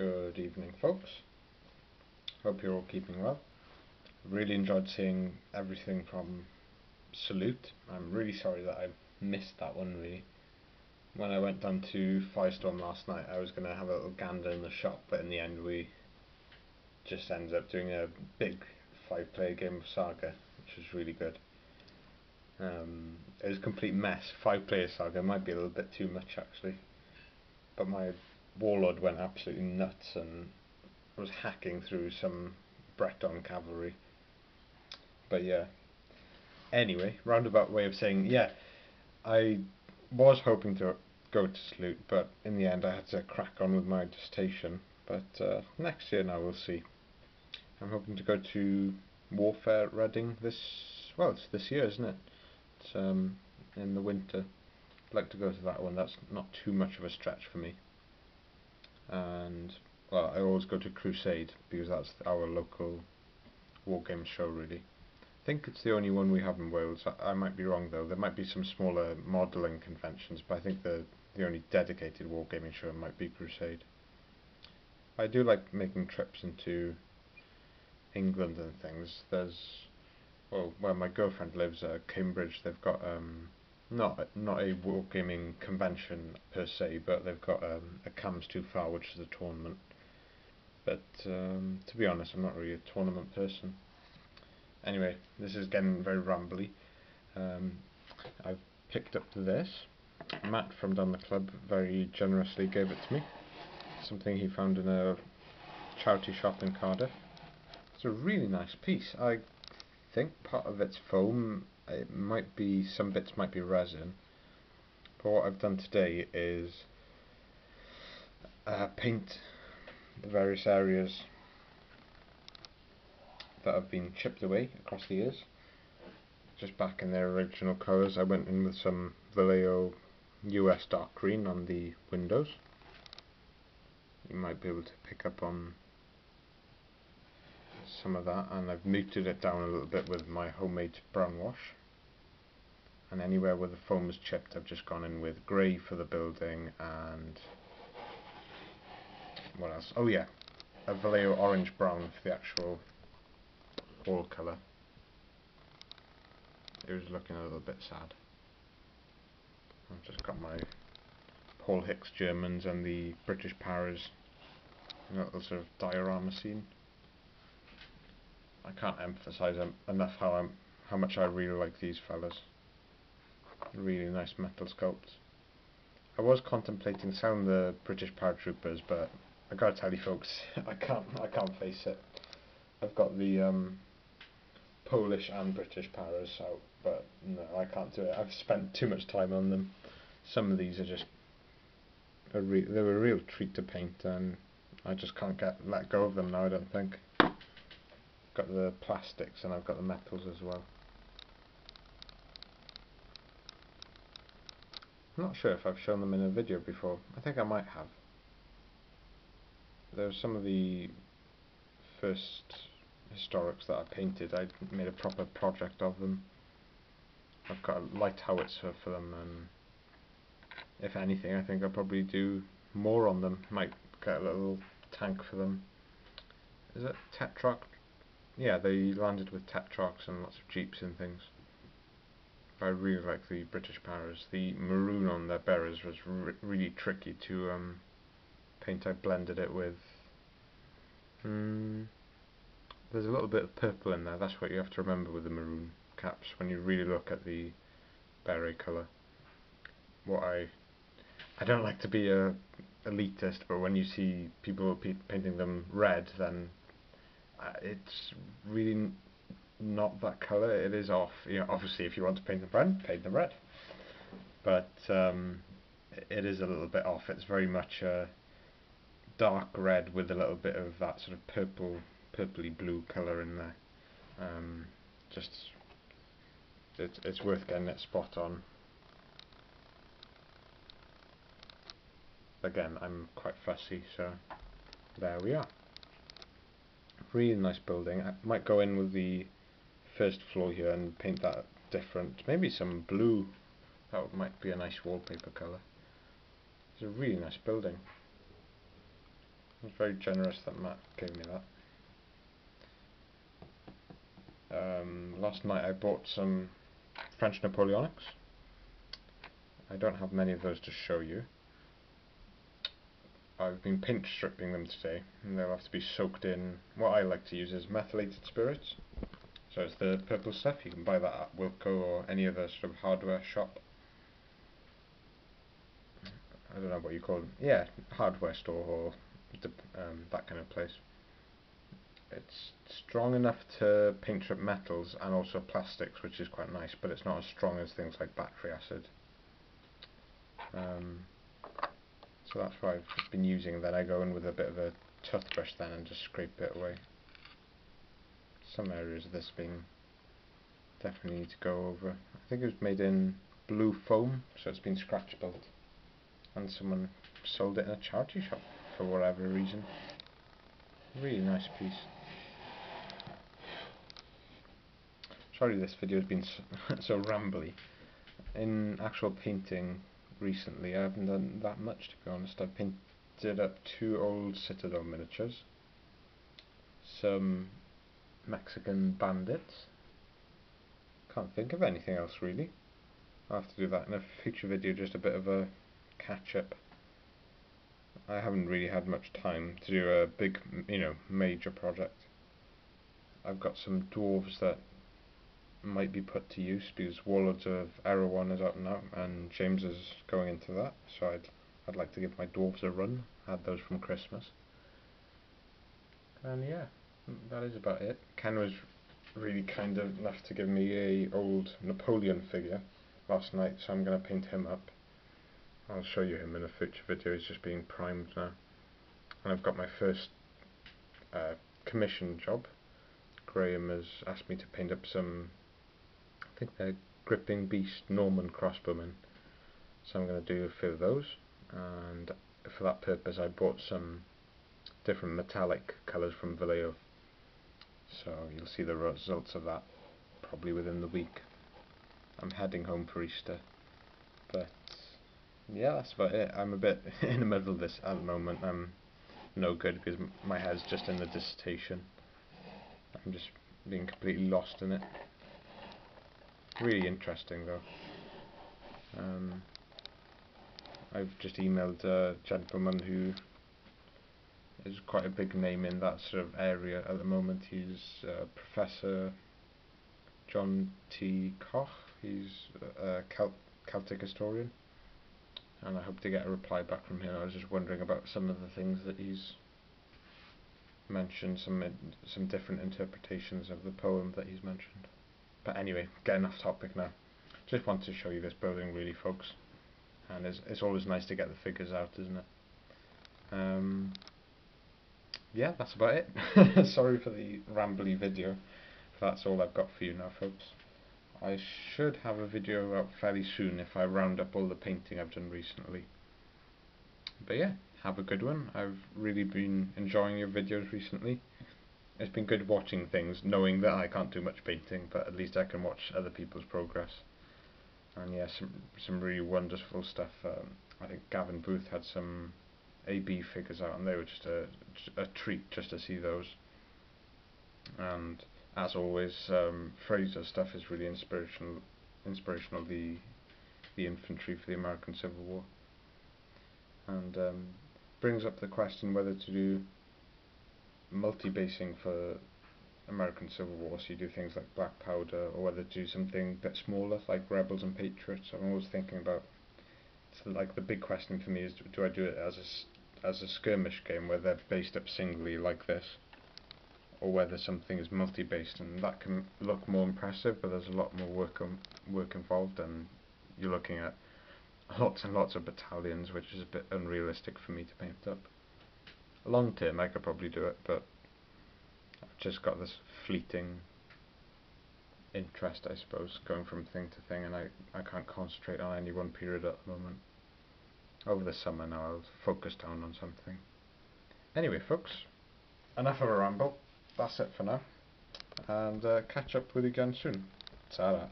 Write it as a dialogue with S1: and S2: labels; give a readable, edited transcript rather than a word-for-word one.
S1: Good evening, folks. Hope you're all keeping well. Really enjoyed seeing everything from Salute. I'm really sorry that I missed that one, really. When I went down to Firestorm last night, I was going to have a little gander in the shop, but in the end we just ended up doing a big 5-player game of Saga, which was really good. It was a complete mess. 5-player Saga might be a little bit too much, actually. But my warlord went absolutely nuts and was hacking through some Breton cavalry. But yeah. Anyway, roundabout way of saying, yeah, I was hoping to go to Salute, but in the end I had to crack on with my dissertation. But next year now we'll see. I'm hoping to go to Warfare Reading it's this year, isn't it? It's in the winter. I'd like to go to that one. That's not too much of a stretch for me. And well, I always go to Crusade because that's our local wargame show, really. I think it's the only one we have in Wales. I might be wrong though. There might be some smaller modelling conventions, but I think the only dedicated wargaming show might be Crusade. I do like making trips into England and things. Where my girlfriend lives, Cambridge, they've got not a wargaming convention per se, but they've got a Cams Too Far, which is a tournament. But to be honest, I'm not really a tournament person. Anyway, this is getting very rambly. I've picked up this. Matt from down the club very generously gave it to me. Something he found in a charity shop in Cardiff. It's a really nice piece. I think part of it's foam. It might be, some bits might be resin. But what I've done today is paint the various areas that have been chipped away across the years, just back in their original colours. I went in with some Vallejo US dark green on the windows. You might be able to pick up on some of that, and I've muted it down a little bit with my homemade brown wash. And anywhere where the foam is chipped, I've just gone in with grey for the building, and what else? Oh yeah, a Vallejo orange brown for the actual wall colour. It was looking a little bit sad. I've just got my Paul Hicks Germans and the British Paras in a little sort of diorama scene. I can't emphasise enough how much I really like these fellas. Really nice metal sculpts. I was contemplating selling the British Paratroopers, but I gotta tell you folks, I can't face it. I've got the Polish and British Paras out, but no, I can't do it. I've spent too much time on them. Some of these are just they're a real treat to paint, and I just can't let go of them now, I don't think. Got the plastics and I've got the metals as well. I'm not sure if I've shown them in a video before. I think I might have. There's some of the first historics that I painted. I made a proper project of them. I've got a light howitzer for them, and if anything I think I'll probably do more on them. Might get a little tank for them. Is it Tetroc? Yeah, they landed with Tetrocs and lots of jeeps and things. But I really like the British Paras. The maroon on their bearers was really tricky to paint. I blended it with there's a little bit of purple in there. That's what you have to remember with the maroon caps when you really look at the beret colour. I don't like to be a elitist, but when you see people painting them red, then it's really not that colour. It is off. You know, obviously if you want to paint them red, paint them red. But it is a little bit off. It's very much a dark red with a little bit of that sort of purpley blue colour in there. It's worth getting it spot on. Again, I'm quite fussy, so there we are. Really nice building. I might go in with the first floor here and paint that different. Maybe some blue. That might be a nice wallpaper colour. It's a really nice building. It was very generous that Matt gave me that. Last night I bought some French Napoleonics. I don't have many of those to show you. I've been paint stripping them today, and they'll have to be soaked in. What I like to use is methylated spirits. So it's the purple stuff. You can buy that at Wilko or any other sort of hardware shop. I don't know what you call them. Yeah, hardware store or that kind of place. It's strong enough to paint strip metals and also plastics, which is quite nice, but it's not as strong as things like battery acid. So that's what I've been using. Then I go in with a bit of a toothbrush then and just scrape it away. Some areas of this being definitely need to go over. I think it was made in blue foam, so it's been scratch built, and someone sold it in a charity shop for whatever reason. Really nice piece. Sorry this video has been so rambly. In actual painting recently I haven't done that much, to be honest. I've painted up 2 old Citadel miniatures, some Mexican bandits. Can't think of anything else really. I'll have to do that in a future video, just a bit of a catch up. I haven't really had much time to do a big, major project. I've got some dwarves that might be put to use because Warlords of Erewhon is out now, and James is going into that, so I'd like to give my dwarves a run. I had those from Christmas. And yeah, that is about it. Ken was really kind enough to give me a old Napoleon figure last night, so I'm going to paint him up. I'll show you him in a future video. He's just being primed now. And I've got my first commission job. Graham has asked me to paint up some, I think they're Gripping Beast Norman crossbowmen. So I'm going to do a few of those, and for that purpose I bought some different metallic colours from Vallejo. So you'll see the results of that probably within the week. I'm heading home for Easter, but yeah, that's about it. I'm a bit in the middle of this at the moment. I'm no good because my head's just in the dissertation. I'm just being completely lost in it. Really interesting though. I've just emailed a gentleman who is quite a big name in that sort of area at the moment. He's Professor John T. Koch. He's a Celtic historian, and I hope to get a reply back from him. I was just wondering about some of the things that he's mentioned, some different interpretations of the poem that he's mentioned. But anyway, getting off topic now. Just want to show you this building really, folks, and it's always nice to get the figures out, isn't it? Yeah, that's about it. Sorry for the rambly video. That's all I've got for you now, folks. I should have a video out fairly soon if I round up all the painting I've done recently. But yeah, have a good one. I've really been enjoying your videos recently. It's been good watching things, knowing that I can't do much painting, but at least I can watch other people's progress. And yeah, some really wonderful stuff. I think Gavin Booth had some AB figures out, and they were just a treat just to see those. And as always, Fraser's stuff is really inspirational. The infantry for the American Civil War, and brings up the question whether to do multi-basing for American Civil War, so you do things like Black Powder, or whether to do something a bit smaller like Rebels and Patriots. I'm always thinking about, so like the big question for me is, do I do it as a skirmish game where they're based up singly like this, or whether something is multi-based, and that can look more impressive, but there's a lot more work involved, and you're looking at lots and lots of battalions, which is a bit unrealistic for me to paint up. Long term I could probably do it, but I've just got this fleeting interest, I suppose, going from thing to thing, and I can't concentrate on any one period at the moment. Over the summer now I'll focus down on something. Anyway, folks, enough of a ramble. That's it for now, and catch up with you again soon. Ta-ra.